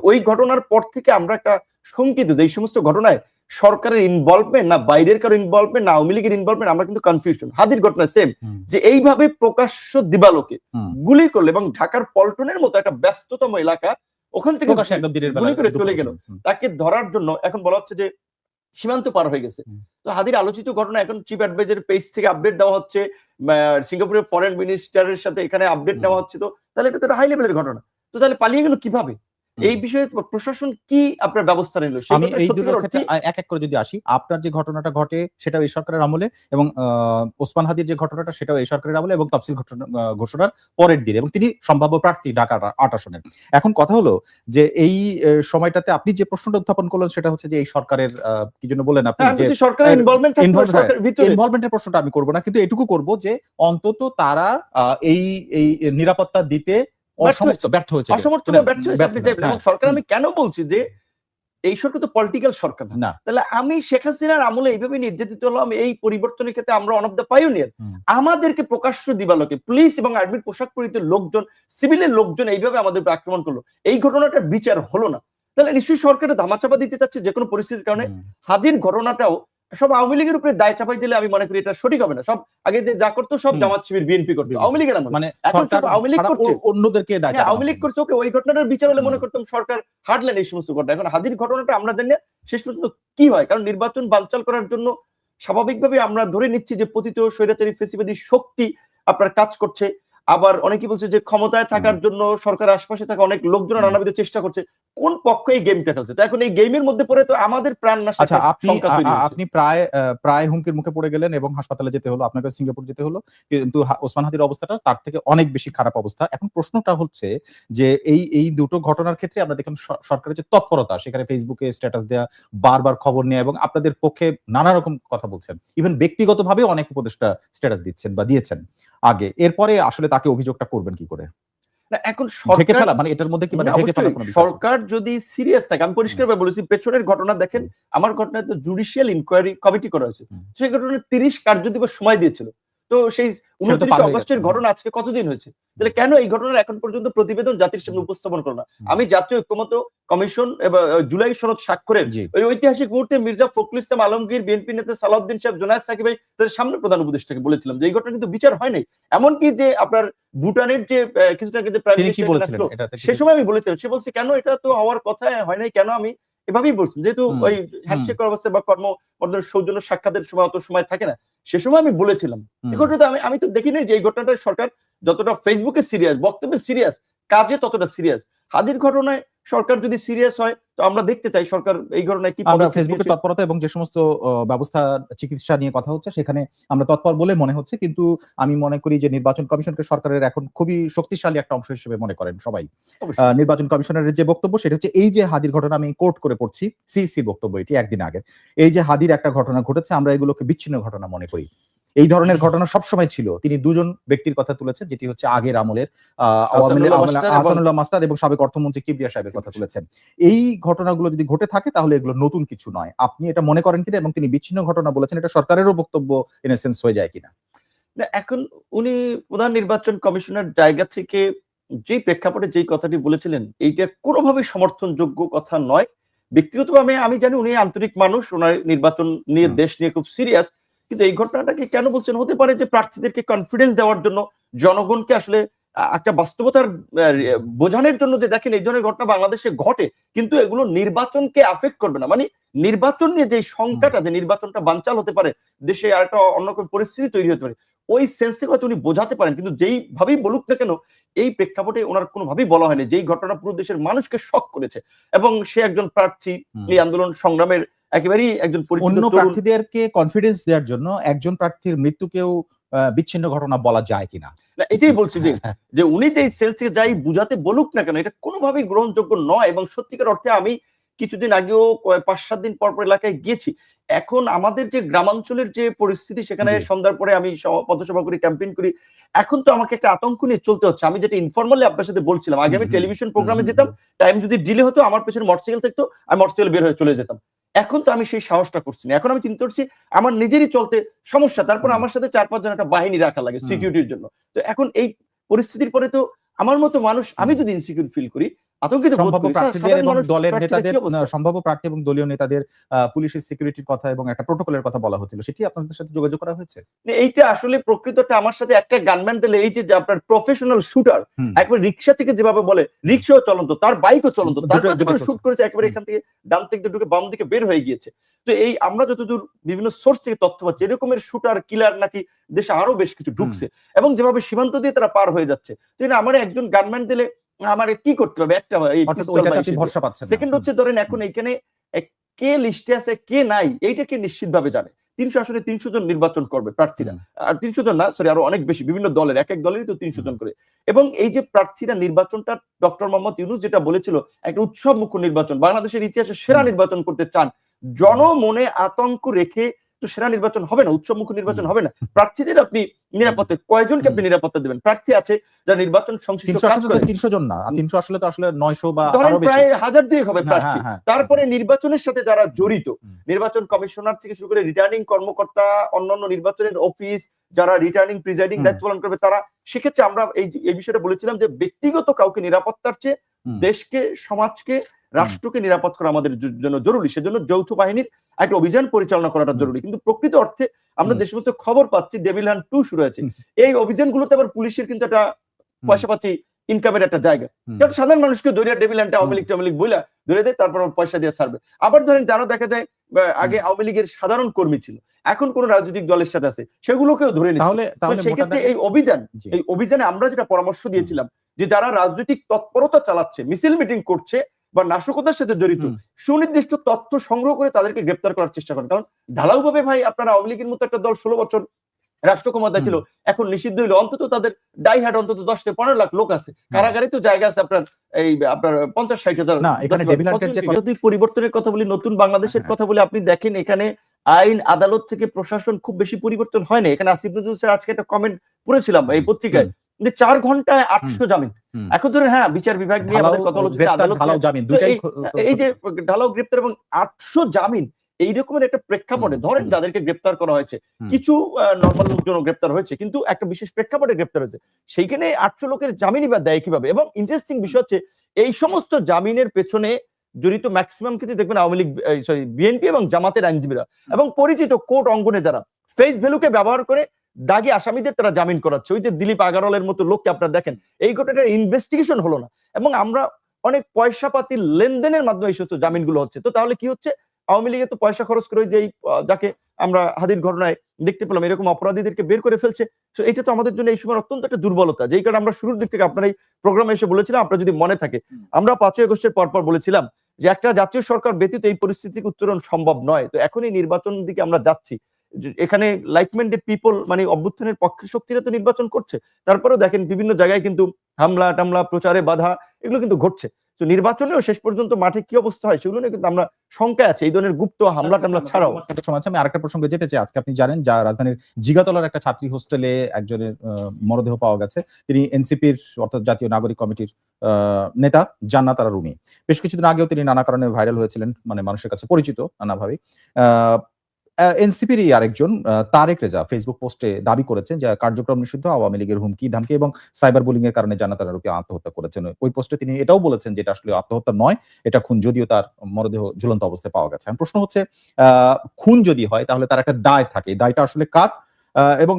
ওই ঘটনার পর থেকে আমরা একটা শঙ্কিত যে এই সমস্ত ঘটনায় সরকারের ইনভলভমেন্ট না বাইরের কারো ইনভলভমেন্ট না আওয়ামী লীগের ইনভলভমেন্ট, আমরা কিন্তু কনফিউশন। হাদির ঘটনা সেম, যে এইভাবে প্রকাশ্য দিবালোকে গুলি করলে এবং ঢাকার পল্টনের মতো একটা ব্যস্ততম এলাকা ওখান থেকে গুলি করে চলে গেল, তাকে ধরার জন্য এখন বলা হচ্ছে যে সীমান্ত পার হয়ে গেছে। তো হাদির আলোচিত ঘটনা এখন চিফ অ্যাডভাইজার পেজ থেকে আপডেট দেওয়া হচ্ছে, সিঙ্গাপুরের ফরেন মিনিস্টারের সাথে এখানে আপডেট নেওয়া হচ্ছে। তো তাহলে এটা তো একটা হাই লেভেলের ঘটনা, তো তাহলে পালিয়ে গেল কিভাবে? এই বিষয়ে প্রশাসন কি আপনার ব্যবস্থা নিল? আমি এই দুটোর ক্ষেত্রে এক এক করে যদি আসি, আপনার যে ঘটনাটা ঘটে সেটাও এই সরকারের আমলে, এবং ওসমান হাদির যে ঘটনাটা সেটাও এই সরকারের আমলে এবং তফসিল ঘোষণার পরের দিনে, এবং তিনি সম্ভাব্য প্রার্থী ঢাকা ৮ আসনের। এখন কথা হলো যে এই সময়টাতে আপনি যে প্রশ্নটা উত্থাপন করলেন সেটা হচ্ছে যে এই সরকারের কি জন্য বলেন আপনি যে সরকারের ইনভলভমেন্টের প্রশ্নটা আমি করব না, কিন্তু এটুকু করব যে অন্তত তারা এই নিরাপত্তা দিতে ব্যর্থ হয়েছে। সরকার, আমি কেন বলছি যে এই সরকার তো পলিটিক্যাল সরকার না, তাহলে আমি শেখ হাসিনার আমলে এইভাবে নির্যাতিত হলাম, এই পরিবর্তনের ক্ষেত্রে আমরা অন অফ দ্য পাইওনিয়ার। আমাদেরকে প্রকাশ্য দিবালোকে পুলিশ এবং আর্মির পোশাক পরিহিত লোকজন, সিভিলের লোকজন এইভাবে আমাদের আক্রমণ করলো, এই ঘটনাটার বিচার হলো না, তাহলে নিশ্চয়ই সরকারের ধামাচাপা দিতে চাচ্ছে যে কোনো পরিস্থিতির কারণে। হাদির ঘটনাটাও সব আওয়ামী লীগের উপরে দায় চাপাই দিলে আমি মনে করি এটা সঠিক হবে না। সব আগে যে যা করতো সব জামাত শিবির বিএনপি করতো, আওয়ামী লীগের মানে এখন আওয়ামী লীগ করছে, অন্যদেরকে আওয়ামী লীগ করছে। ওকে, ওই ঘটনাটার বিচার হলে মনে করতাম সরকার হারলেন এই সমস্ত ঘটনা। এখন হাদির ঘটনাটা আমরা জানি না শেষ পর্যন্ত কি হয়, কারণ নির্বাচন বানচাল করার জন্য স্বাভাবিকভাবে আমরা ধরে নিচ্ছি যে পতিত স্বৈরাচারী ফেসিবাদী শক্তি আপনার কাজ করছে। আবার অনেকে বলছে যে ক্ষমতায় থাকার জন্য সরকার আশপাশে থাকা অনেক লোকজন নানাবিধ চেষ্টা করছে। কোন পক্ষ এই গেমটা খেলছে? তো এখন এই গেমের মধ্যে পড়ে তো আমাদের প্রাণ নাশ। আচ্ছা, আপনি প্রায় হুমকির মুখে পড়ে গেলেন এবং হাসপাতালে যেতে হলো, আপনাকে সিঙ্গাপুর যেতে হলো, কিন্তু ওসমান হাদির অবস্থাটা তার থেকে অনেক বেশি খারাপ অবস্থা। এখন প্রশ্নটা হচ্ছে যে এই দুটো ঘটনার ক্ষেত্রে আমরা দেখলাম সরকারের যে তৎপরতা, সেখানে ফেসবুকে স্ট্যাটাস দেয়া, বারবার খবর নেওয়া এবং আপনাদের পক্ষে নানা রকম কথা বলছেন, ইভেন ব্যক্তিগতভাবে অনেক উপদেষ্টা স্ট্যাটাস দিচ্ছেন বা দিয়েছেন আগে। এরপরে আসলে তাকে অভিযোগটা করবেন কি করে? এখন সরকার যদি সিরিয়াস থাকে, আমি পরিষ্কারভাবে বলেছি, পেছনের ঘটনা দেখেন, আমার ঘটনায় তো জুডিশিয়াল ইনকোয়ারি কমিটি করা হয়েছে, সেই ঘটনায় 30 কার্যদিবস সময় দিয়েছিল। তো সেই 29 অগস্টের ঘটনা আজকে কতদিন হয়েছে? তাহলে কেন এই ঘটনার এখন পর্যন্ত প্রতিবেদন জাতির সামনে উপস্থাপন করলো না? আমি জাতীয় ঐক্যমত কমিশন এবং জুলাই সনদ স্বাক্ষরের ওই ঐতিহাসিক মুহূর্তে মির্জা ফখরুল ইসলাম আলমগীর, বিএনপি নেতা সালাউদ্দিন সাহেব, জোনায়েদ সাকিব ভাই, তাদের সামনে প্রধান উপদেষ্টাকে বলেছিলাম যে এই ঘটনা কিন্তু বিচার হয় নাই। এমনকি যে আপনার ভুটানের যে কিছুটা কিন্তু সে সময় আমি বলেছিলাম, সে বলছে কেন এটা তো হওয়ার কথা হয় নাই, কেন? আমি এভাবেই বলছি, যেহেতু ওই হ্যান্ডশেক অবস্থা বা সৌজন্য সাক্ষাতের সময় অত সময় থাকে না, সে সময় আমি বলেছিলাম। এই ঘটনাটা আমি তো দেখি নাই যে এই ঘটনাটা সরকার যতটা ফেসবুকে সিরিয়াস, বক্তব্যে সিরিয়াস, কাজে ততটা সিরিয়াস। হাদির ঘটনায় সরকার যদি সিরিয়াস হয় তো আমরা দেখতে চাই সরকার এই ঘটনায় কি। আমরা ফেসবুকের তৎপরতা এবং যে সমস্ত ব্যবস্থা চিকিৎসা নিয়ে কথা হচ্ছে সেখানে আমরা তৎপর বলে মনে হচ্ছে, কিন্তু আমি মনে করি যে নির্বাচন কমিশনকে সরকারের এখন খুবই শক্তিশালী একটা অংশ হিসেবে মনে করেন সবাই। নির্বাচন কমিশনের যে বক্তব্য সেটা হচ্ছে এই যে হাদির ঘটনা, আমি কোর্ট করে পড়ছি সিইসির বক্তব্য, এটি একদিন আগে, এই যে হাদির একটা ঘটনা ঘটেছে আমরা এগুলোকে বিচ্ছিন্ন ঘটনা মনে করি। এই ধরনের ঘটনা সবসময় ছিল। তিনি দুজন ব্যক্তির কথা তুলেছেন, যেটি হচ্ছে আগের আমলের আহসানুল্লাহ মাস্টার এবং সাবেক অর্থমন্ত্রী কিবরিয়া সাহেবের কথা তুলেছেন। এই ঘটনাগুলো যদি ঘটে থাকে তাহলে এগুলো নতুন কিছু নয়। আপনি এটা মনে করেন কিনা? এবং তিনি বিচ্ছিন্ন ঘটনা বলেছেন, এটা সরকারেরও বক্তব্য ইন এ সেন্স হয়ে যায় কিনা? না, এখন উনি প্রধান নির্বাচন কমিশনের জায়গা থেকে যে প্রেক্ষাপটে যেই কথাটি বলেছিলেন, এইটা কোনোভাবেই সমর্থনযোগ্য কথা নয়। ব্যক্তিগতভাবে আমি জানি উনি আন্তরিক মানুষ, ওনার নির্বাচন নিয়ে, দেশ নিয়ে খুব সিরিয়াস, কিন্তু এই ঘটনাটাকে কেন বলছেন? হতে পারে যে প্রার্থীদেরকে কনফিডেন্স দেওয়ার জন্য, জনগণকে আসলে একটা বাস্তবতার বোঝানোর জন্য, যে দেখেন এই ধরনের ঘটনা বাংলাদেশে ঘটে, কিন্তু এগুলো নির্বাচনকে আফেক্ট করবে না। মানে নির্বাচন নিয়ে যে সংখ্যাটা, যে নির্বাচনটা বানচাল হতে পারে, দেশে আরেকটা অন্যরকম পরিস্থিতি তৈরি হতে পারে, ওই সেন্স থেকে হয়তো উনি বোঝাতে পারেন, কিন্তু যেই ভাবেই বলুক না কেন এই প্রেক্ষাপটে ওনার কোনোভাবেই বলা হয়নি যেই ঘটনা পুরো দেশের মানুষকে শক করেছে। এবং সে একজন প্রার্থী, এই আন্দোলন সংগ্রামের একেবারেই একজন পরিচিত। অন্য প্রার্থীদেরকে কনফিডেন্স দেওয়ার জন্য একজন প্রার্থীর মৃত্যুকেও বিচ্ছিন্ন ঘটনা বলা যায় কিনা, না এটাই বলছি যে উনি যে সেন্স থেকে যাই বুঝাতে বলুক না কেন, এটা কোনোভাবেই গ্রহণযোগ্য নয়। এবং সত্যিকার অর্থে আমি কিছুদিন আগেও 5-7 দিন পর এলাকায় গিয়েছি। এখন আমাদের যে গ্রামাঞ্চলের যে পরিস্থিতি, সেখানে সন্ধ্যার পরে আমি পথসভা করি, ক্যাম্পেইন করি, এখন তো আমাকে একটা আতঙ্ক নিয়ে চলতে হচ্ছে। আমি যেটা ইনফরমালি আপনার সাথে বলছিলাম, আগে আমি টেলিভিশন প্রোগ্রামে যেতাম, টাইম যদি ডিলে হতো, আমার পেছনে মোটরসাইকেল থাকতো, আমি মোটরসাইকেল বের হয়ে চলে যেতাম। এখন তো আমি সেই সাহসটা করছি না। এখন আমি চিন্তা করছি আমার নিজেরই চলতে সমস্যা, তারপর আমার সাথে 4-5 জন একটা বাহিনী রাখা লাগে সিকিউরিটির জন্য। তো এখন এই পরিস্থিতির পরে তো আমার মতো মানুষ, আমি যদি ইনসিকিউর ফিল করি, আতঙ্কিত বোধ সম্ভাব্য করি। প্রার্থীদের সাধারণ এবং মানুষ দলের প্রার্থীরা নেতাদের কি অবস্থা? সম্ভাব্য প্রার্থী এবং দলীয় নেতাদের পুলিশের সিকিউরিটির কথা এবং একটা প্রোটোকলের কথা বলা হচ্ছিল, সেটি আপনাদের সাথে যোগাযোগ করা হয়েছে? এইটা আসলে প্রকৃতটা আমার সাথে একটা গানম্যান দিলে এই যে আপনার প্রফেশনাল শুটার একবার রিক্সা থেকে যেভাবে বলে, রিক্সাও চলন্ত, তার বাইকও চলন্ত, তারপরে শুট করেছে একেবারে এখান থেকে ডান থেকে ঢুকে বাম দিকে বের হয়ে গিয়েছে। তো এই আমরা যতদূর বিভিন্ন সোর্স থেকে তথ্য পাচ্ছি, এরকমের শুটার কিলার নাকি দেশে আরো বেশ কিছু ঢুকছে এবং যেভাবে সীমান্ত দিয়ে তারা পার হয়ে যাচ্ছে। তো আমার একজন গানম্যান দিলে আমার কি করতে হবে? একটা ভরসা পাচ্ছেন। সেকেন্ড হচ্ছে ধরেন এখন এইখানে কে লিস্টে আছে কে নাই এইটা কে নিশ্চিতভাবে জানে। 300 জন নির্বাচন করবে প্রার্থীরা, আর 300 জন না, সরি, আরো অনেক বেশি, বিভিন্ন দলের এক এক দলেরই তো 300 জন করে। এবং এই যে প্রার্থীরা নির্বাচনটা ডক্টর মোহাম্মদ ইউনূস যেটা বলেছিল একটা উৎসব মুখ নির্বাচন, বাংলাদেশের ইতিহাসে সেরা নির্বাচন করতে চান, জনমনে আতঙ্ক রেখে তো সেরা নির্বাচন হবে না, উৎসব মুখ নির্বাচন হবে না। প্রার্থীদের আপনি নিরাপত্তা, কয়জনকে আপনি নিরাপত্তা দেবেন? প্রার্থী আছে যারা নির্বাচন সংশ্লিষ্ট কাজ করে, 300 জন না, 300 আসলে তো আসলে 900 বা আরো বেশি, প্রায় 1000 দিয়ে হবে প্রার্থী। তারপরে নির্বাচনের সাথে যারা জড়িত, নির্বাচন কমিশনার থেকে শুরু করে রিটার্নিং কর্মকর্তা, অন্যান্য নির্বাচনের অফিস যারা রিটার্নিং প্রিজাইডিং দায়িত্ব পালন করবে তারা, সেক্ষেত্রে আমরা এই বিষয়টা বলেছিলাম যে ব্যক্তিগত কাউকে নিরাপত্তার চেয়ে দেশকে, সমাজকে, রাষ্ট্রকে নিরাপদ করা আমাদের জন্য জরুরি। সেজন্য যৌথ বাহিনীর একটা অভিযান পরিচালনা করাটা জরুরি। কিন্তু প্রকৃত অর্থে আমরা যে সমস্ত খবর পাচ্ছি ডেভিল হান্ট 2 শুরু হয়েছে, এই অভিযানগুলোতে আবার পুলিশের কিন্তু একটা পয়সা পাতি ইনকামের একটা জায়গা। কারণ সাধারণ মানুষকে ধরিয়া ডেভিল হান্ট আওয়ামী লীগ বইলা ধরে দেয়, তারপর পয়সা দিয়ে ছাড়বে। আবার ধরেন যারা দেখা যায় আগে আওয়ামী লীগের সাধারণ কর্মী ছিল, এখন কোন রাজনৈতিক দলের সাথে আছে, সেগুলোকেও ধরে নিচ্ছে। সেক্ষেত্রে এই অভিযানে আমরা যেটা পরামর্শ দিয়েছিলাম যে যারা রাজনৈতিক তৎপরতা চালাচ্ছে, মিছিল মিটিং করছে বা নাশকতার সাথে জড়িত, সুনির্দিষ্ট তথ্য সংগ্রহ করে তাদেরকে গ্রেপ্তার করার চেষ্টা করেন। কারণ ঢালাওভাবে ভাই আপনারা আওয়ামী লীগের মতো একটা দল 16 বছর রাষ্ট্র ক্ষমতায় ছিল, এখন নিষিদ্ধ হইলো, অন্তত তাদের ডাই হার্ড অন্তত 10 থেকে 15 লাখ লোক আছে, কারাগারে তো জায়গা আছে আপনার 50-60 হাজার। যদি পরিবর্তনের কথা বলি, নতুন বাংলাদেশের কথা বলি, আপনি দেখেন এখানে আইন আদালত থেকে প্রশাসন খুব বেশি পরিবর্তন হয় না। এখানে আসিফ নজরুল স্যার আজকে একটা কমেন্ট পড়েছিলাম এই পত্রিকায়, 4 ঘন্টায় 800 জামিন। এখন ধরেন বিচার বিভাগ নিয়ে আমাদের কথা হলো, এই যে ঢালাও গ্রেপ্তার এবং 800 জামিন, এই রকমের একটা প্রেক্ষাপটে ধরেন যাদেরকে গ্রেপ্তার করা হয়েছে, কিছু নরমাল লোকজন গ্রেপ্তার হয়েছে, কিন্তু একটা বিশেষ প্রেক্ষাপটে গ্রেপ্তার হয়েছে, সেইখানে 800 লোকের জামিনই বা দেয় কিভাবে? এবং ইন্টারেস্টিং বিষয় হচ্ছে এই সমস্ত জামিনের পেছনে জড়িত ম্যাক্সিমাম ক্ষেত্রে দেখবেন আওয়ামী লীগ, বিএনপি এবং জামাতের আইনজীবীরা এবং পরিচিত কোর্ট অঙ্গনে যারা ফেস ভ্যালুকে ব্যবহার করে দাগি আসামিদের তারা জামিন করাচ্ছে। ওই যে দিলীপ আগারওয়ালের মতো লোককে আপনারা দেখেন, এই ঘটনার ইনভেস্টিগেশন হলো না এবং আমরা অনেক পয়সা পাতির লেনদেনের মাধ্যমে এই সমস্ত জামিনগুলো হচ্ছে। তো তাহলে কি হচ্ছে? আওয়ামী লীগে তো পয়সা খরচ করে যে যাকে আমরা হাদির ঘটনায় দেখতে পেলাম, এরকম অপরাধীদেরকে বের করে ফেলছে। তো এটা তো আমাদের জন্য এই সময় অত্যন্ত একটা দুর্বলতা, যেই কারণে আমরা শুরুর দিক থেকে আপনার এই প্রোগ্রামে এসে বলেছিলাম, আপনার যদি মনে থাকে, আমরা 5ই আগস্টের পরপর বলেছিলাম যে একটা জাতীয় সরকার ব্যতীত এই পরিস্থিতিকে উত্তরণ সম্ভব নয়। তো এখন এই নির্বাচন দিকে আমরা যাচ্ছি, এখানে লাইক মাইন্ডেড পিপল মানে অভ্যুত্থানের পক্ষের শক্তিরা তো নির্বাচন করছে, তারপরেও দেখেন বিভিন্ন জায়গায় কিন্তু হামলা টামলা, প্রচারে বাধা, এগুলো কিন্তু ঘটছে। তো নির্বাচনেও শেষ পর্যন্ত মাঠে কি অবস্থা হয় সেগুলো নিয়ে কিন্তু আমরা শঙ্কায় আছে, এই ধরনের গুপ্ত হামলা টামলা ছাড়াও। আমি আরেকটা প্রসঙ্গে যেতে চাই। আজকে আপনি জানেন যা রাজধানীর জিগাতলার একটা ছাত্রী হোস্টেলে একজনের মরদেহ পাওয়া গেছে। তিনি এনসিপির অর্থাৎ জাতীয় নাগরিক কমিটির নেতা জান্নাত আরা রুমি। বেশ কিছুদিন আগেও তিনি নানা কারণে ভাইরাল হয়েছিলেন, মানে মানুষের কাছে পরিচিত নানাভাবে। এনসিপির আরেকজন তারেক রেজা ফেসবুক পোস্টে দাবি করেছেন যে কার্যক্রম নিষিদ্ধ, আওয়ামী লীগের হুমকি ধামকি এবং সাইবার বুলিং এর কারণে জান্নাত আরা রুমি আত্মহত্যা করেছেন। ওই পোস্টে তিনি এটাও বলেছেন যে এটা আসলে আত্মহত্যা নয়, এটা খুন, যদিও তার মরদেহ ঝুলন্ত অবস্থায় পাওয়া গেছে। প্রশ্ন হচ্ছে, খুন যদি হয় তাহলে তার একটা দায় থাকে, দায়টা আসলে কার? এবং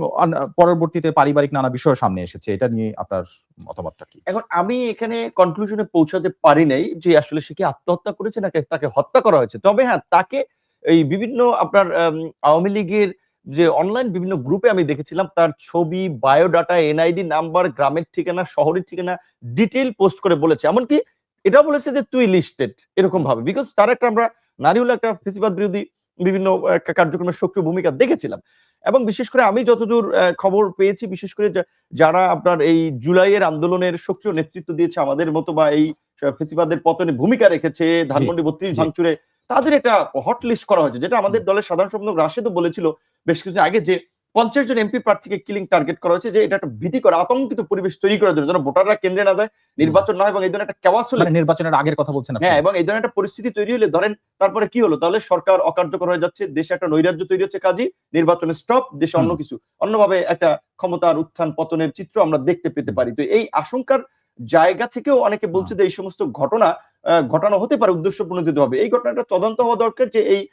পরবর্তীতে পারিবারিক নানা বিষয় সামনে এসেছে, এটা নিয়ে আপনার মতামতটা কি? এখন আমি এখানে কনক্লুশনে পৌঁছাতে পারি নাই যে আসলে সে কি আত্মহত্যা করেছে নাকি তাকে হত্যা করা হয়েছে। তবে হ্যাঁ, তাকে এই বিভিন্ন আপনার আওয়ামী লীগের যে অনলাইন বিভিন্ন গ্রুপে আমি দেখেছিলাম তার ছবি, বায়োডাটা, এনআইডি নাম্বার, গ্রামের ঠিকানা, শহরের ঠিকানা ডিটেইল পোস্ট করে বলেছে। এমনকি এটাও বলেছে যে তুই লিস্টেড, এরকম ভাবে। বিকজ তার একটা আমরা নারী হলো একটা ফেসিবাদ বিরোধী বিভিন্ন কার্যক্রমের সক্রিয় ভূমিকা দেখেছিলাম। এবং বিশেষ করে আমি যতদূর খবর পেয়েছি, বিশেষ করে যারা আপনার এই জুলাইয়ের আন্দোলনের সক্রিয় নেতৃত্ব দিয়েছে আমাদের মতো, বা এই ফেসিবাদের পতনে ভূমিকা রেখেছে, ধানমন্ডি 32 ভাঙচুরে, তাদের একটা হট লিস্ট করা হয়েছে। যেটা আমাদের দলের সাধারণ সম্পাদক রাশেদও বলেছিল বেশ কিছুদিন আগে, যে 50 জন এমপি প্রার্থীকে কিলিং টার্গেট করা হয়েছে, যে এটা একটা ভীতিকর আতঙ্কিত পরিবেশ তৈরি করার জন্য, যেন ভোটাররা কেন্দ্রে না যায়, নির্বাচন না হয় এবং এই ধরনের একটা কেওয়াস হলে, নির্বাচনের আগের কথা বলছেন। হ্যাঁ, এবং এই ধরনের একটা পরিস্থিতি তৈরি হলে ধরেন তারপরে কি হলো, তাহলে সরকার অকার্যকর হয়ে যাচ্ছে, দেশে একটা নৈরাজ্য তৈরি হচ্ছে, কাজী নির্বাচনে স্টপ, দেশে অন্য কিছু, অন্যভাবে একটা ক্ষমতার উত্থান পতনের চিত্র আমরা দেখতে পেতে পারি। তো এই আশঙ্কার জায়গা থেকেও অনেকে বলছে যে এই সমস্ত ঘটনা ঘটানো হতে পারে উদ্দেশ্য প্রণোদিত হবে। এই ঘটনাটা তদন্ত হওয়া দরকার যে এই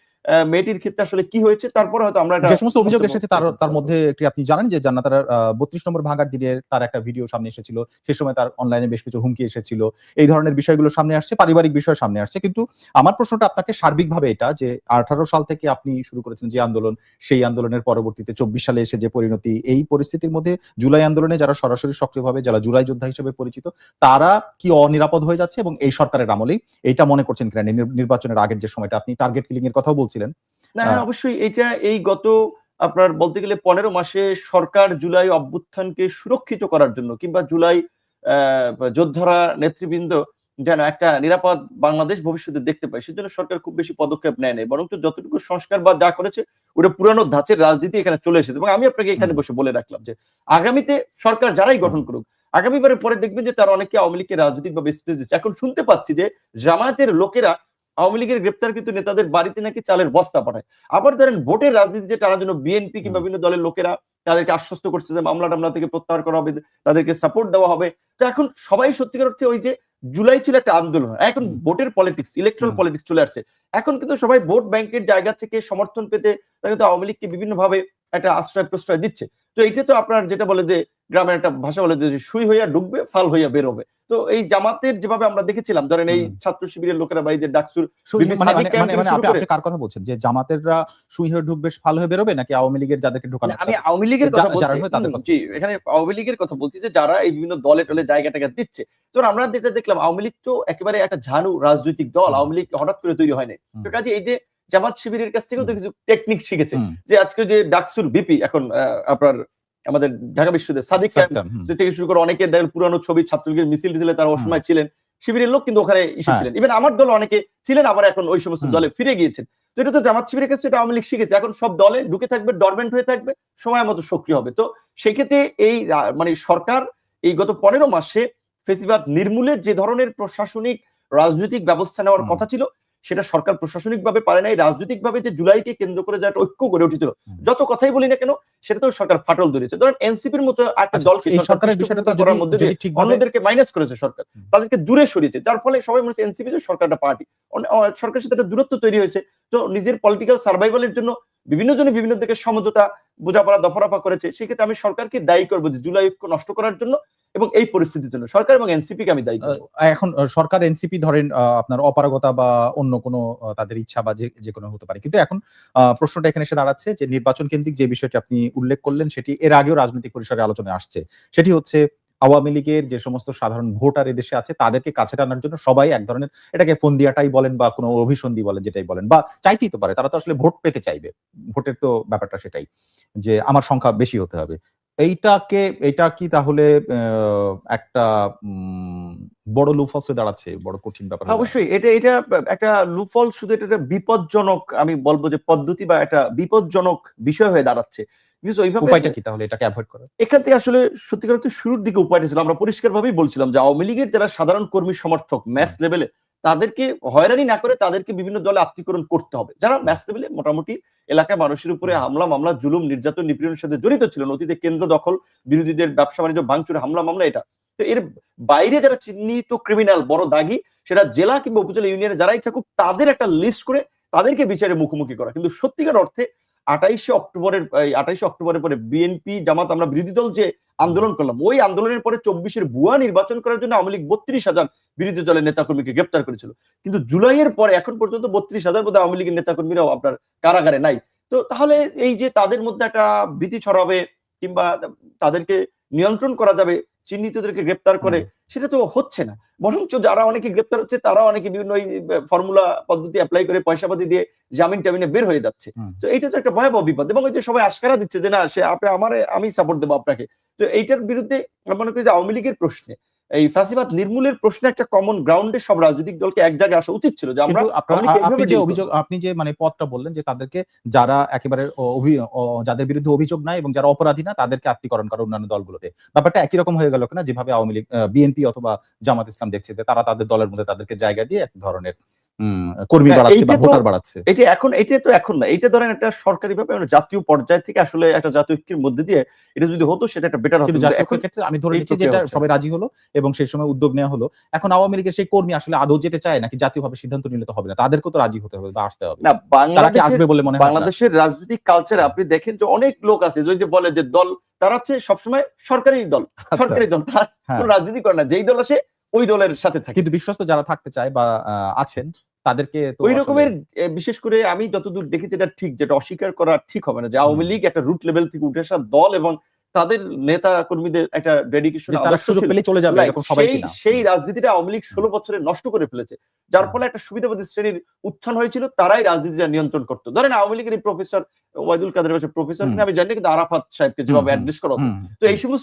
মেয়েটির ক্ষেত্রে আসলে কি হয়েছে, তারপরে হয়তো আমরা যে সমস্ত অভিযোগ এসেছে তার মধ্যে একটি আপনি জানেন যে জান্নাতার 32 নম্বর ভাঙার দিনে তার একটা ভিডিও সামনে এসেছিল, সেই সময় তার অনলাইনে বেশ কিছু হুমকি এসেছিল, এই ধরনের বিষয়গুলো সামনে আসছে, পারিবারিক বিষয় সামনে আসছে। কিন্তু আমার প্রশ্নটা আপনাকে সার্বিকভাবে এটা যে 18 সাল থেকে আপনি শুরু করেছেন যে আন্দোলন, সেই আন্দোলনের পরবর্তীতে 24 সালে এসে যে পরিণতি, এই পরিস্থিতির মধ্যে জুলাই আন্দোলনে যারা সরাসরি সক্রিয়ভাবে যারা জুলাই যোদ্ধা হিসেবে পরিচিত তারা কি অনিরাপদ হয়ে যাচ্ছে এবং এই সরকারের আমলেই এইটা মনে করছেন কিনা? নির্বাচনের আগের যে সময়টা আপনি টার্গেট কিলিং এর কথাও বলছিলেন। না, অবশ্যই এটা এই গত আপনার বলতে গেলে 15 মাসে সরকার জুলাই অভ্যুত্থানকে সুরক্ষিত করার জন্য কিংবা জুলাই যোদ্ধারা নেতৃবৃন্দ যেন একটা নিরাপদ বাংলাদেশ ভবিষ্যতে দেখতে পায়, সেজন্য সরকার খুব বেশি পদক্ষেপ নেয় নাই, বরং যতটুকু সংস্কার বা যা করেছে ওটা পুরানো ধাঁচের রাজনীতি এখানে চলে এসেছে। এবং আমি আপনাকে এখানে বসে বলে রাখলাম যে আগামীতে সরকার যারাই গঠন করুক, আগামীবারের পরে দেখবেন যে তারা অনেকে আওয়ামী লীগকে রাজনৈতিকভাবে স্পেস দিচ্ছে। এখন শুনতে পাচ্ছি যে জামায়াতের লোকেরা আওয়ামী লীগের গ্রেপ্তারকৃত নেতাদের বাড়িতে নাকি চালের বস্তা পাঠায়। আবার ধরেন ভোটের রাজনীতি যে টানার জন্য বিএনপি কিংবা বিভিন্ন দলের লোকেরা তাদেরকে আশ্বস্ত করছে যে মামলা টামলা থেকে প্রত্যাহার করা হবে, তাদেরকে সাপোর্ট দেওয়া হবে। তো এখন সবাই সত্যিকার অর্থে ওই যে জুলাই ছিল একটা আন্দোলন, এখন ভোটের পলিটিক্স, ইলেকট্রাল পলিটিক্স চলে আসছে। এখন কিন্তু সবাই ভোট ব্যাংকের জায়গা থেকে সমর্থন পেতে তারা কিন্তু আওয়ামী লীগকে বিভিন্ন ভাবে একটা আশ্রয় প্রশ্রয় দিচ্ছে। তো এটা তো আপনার যেটা বলে যে গ্রামের একটা ভাষা বলে যে সুই হইয়া ঢুকবে ফাল হইয়া বেরোবে। তো এই জামাতের যেভাবে আমরা দেখেছিলাম, ধরেন এই ছাত্র শিবিরের লোকেরা বা এই যে ডাকসুর আপনি কার কথা বলছেন? যে জামাতেররা সুই হয়ে ঢুকবে ফাল হয়ে বেরোবে নাকি আওয়ামী লীগের যাদেরকে ঢোকানো? আমি আওয়ামী লীগের কথা বলছি, এখানে আওয়ামী লীগের কথা বলছি যে যারা এই বিভিন্ন দলে টলে জায়গাটাকে দিচ্ছে। তো আমরা যেটা দেখলাম, আওয়ামী লীগ তো একেবারে একটা ঝানু রাজনৈতিক দল, আওয়ামী লীগ হঠাৎ করে তৈরি হয়নি। তো কাজে এই যে জামাত শিবিরের কাছ থেকেও তো কিছু টেকনিক শিখেছে। যে আজকে যে ডাকসুর ভিপি এখন আপনার আমাদের ঢাকা বিশ্ববিদ্যালয়ের সাদিক থেকে শুরু করে অনেকে পুরানো ছবি ছাত্রলীগের মিছিল টিছিলে তারা অসময় ছিলেন, শিবিরের লোক কিন্তু ওখানে এসেছিলেন। ইভেন আমার দল অনেকে ছিলেন, আবার এখন ওই সমস্ত দলে ফিরে গিয়েছেন। তো এটা তো জামাত শিবিরের কাছে এটা আওয়ামী লীগ শিখেছে। এখন সব দলে ঢুকে থাকবে, ডরমেন্ট হয়ে থাকবে, সময় মতো সক্রিয় হবে। তো সেক্ষেত্রে এই মানে সরকার এই গত 15 মাসে ফেসিবাদ নির্মূলে যে ধরনের প্রশাসনিক রাজনৈতিক ব্যবস্থা নেওয়ার কথা ছিল সেটা সরকার প্রশাসনিক ভাবে পারে নাই। রাজনৈতিক ভাবে যে জুলাইকে কেন্দ্র করে যে একটা ঐক্য গড়ে উঠেছিল, যত কথাই বলি না কেন সেটা তো সরকার ফাটল ধরেছে। ধরেন এনসিপির মতো একটা দলকে সরকারের বিষয়টা করার মধ্যে দিয়ে অন্যদেরকে মাইনাস করেছে সরকার, তাদেরকে দূরে সরিয়েছে, যার ফলে সবাই মনে হচ্ছে এনসিপি তো সরকারটা পার্টি, সরকারের সাথে একটা দূরত্ব তৈরি হয়েছে। তো নিজের পলিটিক্যাল সার্ভাইভালের জন্য বিভিন্ন জনে বিভিন্ন দিকে সমঝোতা বোঝাপড়া দফারফা করেছে। সেক্ষেত্রে আমি সরকারকে দায়ী করবো যে জুলাই ঐক্য নষ্ট করার জন্য এবং এই পরিস্থিতির জন্য সরকার এবং এনসিপি কে আমি দায়ী করব। এখন সরকার এনসিপি ধরেন আপনার অপারগতা বা অন্য কোনো তাদের ইচ্ছা বা যে কোনো হতে পারে, কিন্তু এখন প্রশ্নটা এখানে এসে দাঁড়াচ্ছে যে নির্বাচন কেন্দ্রিক যে বিষয়টি আপনি উল্লেখ করলেন সেটি এর আগেও রাজনৈতিক পরিসরে আলোচনায় আসছে। সেটি হচ্ছে আওয়ামী লীগের যে সমস্ত সাধারণ ভোটার এদেশে আছে তাদেরকে কাছে টানার জন্য সবাই এক ধরনের, এটাকে ফন্দিয়াটাই বলেন বা কোনো অভিসন্ধি বলেন, যেটাই বলেন বা চাইতেই তো পারে, তারা তো আসলে ভোট পেতে চাইবে, ভোটের তো ব্যাপারটা সেটাই যে আমার সংখ্যা বেশি হতে হবে। এইটা কি তাহলে একটা বড় লুফলস হয়ে দাঁড়াচ্ছে, বড় কঠিন ব্যাপার? অবশ্যই এটা একটা লুফল, শুধু এটা একটা বিপজ্জনক আমি বলবো যে পদ্ধতি বা একটা বিপজ্জনক বিষয় হয়ে দাঁড়াচ্ছে। উপায়টা কি তাহলে এটাকে অ্যাভয়েড করার? এখান থেকে আসলে সত্যিকার অর্থে শুরুর দিকে উপায়টা ছিল, আমরা পরিষ্কার ভাবেই বলছিলাম যে আওয়ামী লীগের যারা সাধারণ কর্মী সমর্থক ম্যাস লেভেলে, তাদেরকে হয়রানি না করে তাদেরকে বিভিন্ন দলে আত্মীকরণ করতে হবে। যারা ম্যাস লেভেলে মোটামুটি এলাকায় মানুষের উপরে হামলা মামলা জুলুম নির্যাতন নিপীড়নের সাথে জড়িত ছিলেন, অতীতে কেন্দ্র দখল, বিরোধীদের ব্যবসা বাণিজ্য ভাঙচুর হামলা মামলা, এটা তো এর বাইরে যারা চিহ্নিত ক্রিমিনাল বড় দাগি, সেটা জেলা কিংবা উপজেলা ইউনিয়নে যারাই থাকুক তাদের একটা লিস্ট করে তাদেরকে বিচারে মুখোমুখি করা। কিন্তু সত্যিকার অর্থে 28শে অক্টোবরের পরে বিএনপি জামাত আমরা বিরোধী দল যে আন্দোলন করলাম, ওই আন্দোলনের পরে 24-এর ভুয়া নির্বাচন করার জন্য আওয়ামী লীগ 32,000 বিরোধী দলের নেতাকর্মীকে গ্রেপ্তার করেছিল। কিন্তু জুলাইয়ের পরে এখন পর্যন্ত 32,000 বোধহয় আওয়ামী লীগের নেতাকর্মীরাও আপনার কারাগারে নাই। তো তাহলে এই যে তাদের মধ্যে একটা ভীতি ছড়াবে কিংবা তাদেরকে নিয়ন্ত্রণ করা যাবে চিহ্নিতদেরকে গ্রেপ্তার করে, সেটা তো হচ্ছে না। বরঞ্চ যারা অনেকে গ্রেপ্তার হচ্ছে তারা অনেকে বিভিন্ন ফর্মুলা পদ্ধতি অ্যাপ্লাই করে পয়সাপাতি দিয়ে জামিন টামিনে বের হয়ে যাচ্ছে। তো এইটা তো একটা ভয়াবহ বিপদ। এবং ওই যে সবাই আশকারা দিচ্ছে যে না সে আমি সাপোর্ট দেবো আপনাকে। তো এইটার বিরুদ্ধে মনে করি যে আওয়ামী লীগের প্রশ্নে, এই ফাঁসিবাদ নির্মূলের প্রশ্নে একটা কমন গ্রাউন্ডে সব রাজনৈতিক দলকে এক জায়গায় আসা উচিত ছিল। যে আমরা আপনি যে মানে পথটা বললেন যে তাদেরকে যারা একেবারে যাদের বিরুদ্ধে অভিযোগ নাই এবং যারা অপরাধী না তাদেরকে আত্মীকরণ করা অন্যান্য দলগুলোতে, ব্যাপারটা একই রকম হয়ে গেল কিনা যেভাবে আওয়ামী লীগ বিএনপি অথবা জামাত ইসলাম দেখছে যে তারা তাদের দলের মধ্যে তাদেরকে জায়গা দিয়ে এক ধরনের কর্মী হ্যাঁ, বাড়াচ্ছে বা এইটা তো- ভোটার বাড়াচ্ছে। এটা তো এখন না, এটা ধরেন একটা সরকারি ভাবে জাতীয় পর্যায় থেকে আসলে একটা জাতীয় ঐক্যের মধ্যে দিয়ে এটা যদি হতো সেটা একটা বেটার হতো। কিন্তু কিন্তু জাতীয় এখন ঐক্যের ক্ষেত্রে আমি ধরে এই নিচ্ছি যে প্রক্রিয়া এটা হচ্ছে না। সবাই রাজি হলো এবং সেই সময় উদ্যোগ নেওয়া হলো। এখন আওয়ামী লীগের সেই কর্মী আসলে আদৌ যেতে চায় নাকি জাতীয়ভাবে সিদ্ধান্ত নিলে তো হবে না, তাদেরকেও তো রাজি হতে হবে বা আসতে হবে। না, তারা কি আসবে বলে মনে হয় আপনার? বাংলাদেশের রাজনৈতিক কালচারে আপনি দেখেন যে অনেক লোক আছে যে বলে যে দল তারা হচ্ছে সবসময় সরকারি দল, সরকারি দল, তারা হ্যাঁ। কোনো রাজনীতি করে না, যেই দল আসে ওই দলের সাথে থাকে। কিন্তু বিশ্বস্ত যারা থাকতে চায় বা আছেন তাদেরকে তো ওই আসলে রকমের বিশেষ করে আমি যতদূর দেখি যেটা ঠিক, যেটা অস্বীকার করা ঠিক হবে না, যে আওয়ামী লীগ একটা রুট লেভেল থেকে উঠে আসা দল এবং তাদের নেতা কর্মীদের একটা ডেডিকেশন, যে তারা সুযোগ পেলে চলে যাবে এরকম সবাই কিনা। সেই রাজনীতিটা আওয়ামী লীগ 16 বছরে নষ্ট করে ফেলেছে, যার ফলে একটা সুবিধাবাদী শ্রেণীর উত্থান হয়েছিল, তারাই রাজনীতিটা নিয়ন্ত্রণ করতো। ধরেন আওয়ামী লীগের এই প্রফেসর ওবায়দুল কাদের প্রফেসর কিনা আমি জানি না, কিন্তু আরাফাত সাহেবকে যেভাবে অ্যাড্রেস করা হতো, তো এই সমস্ত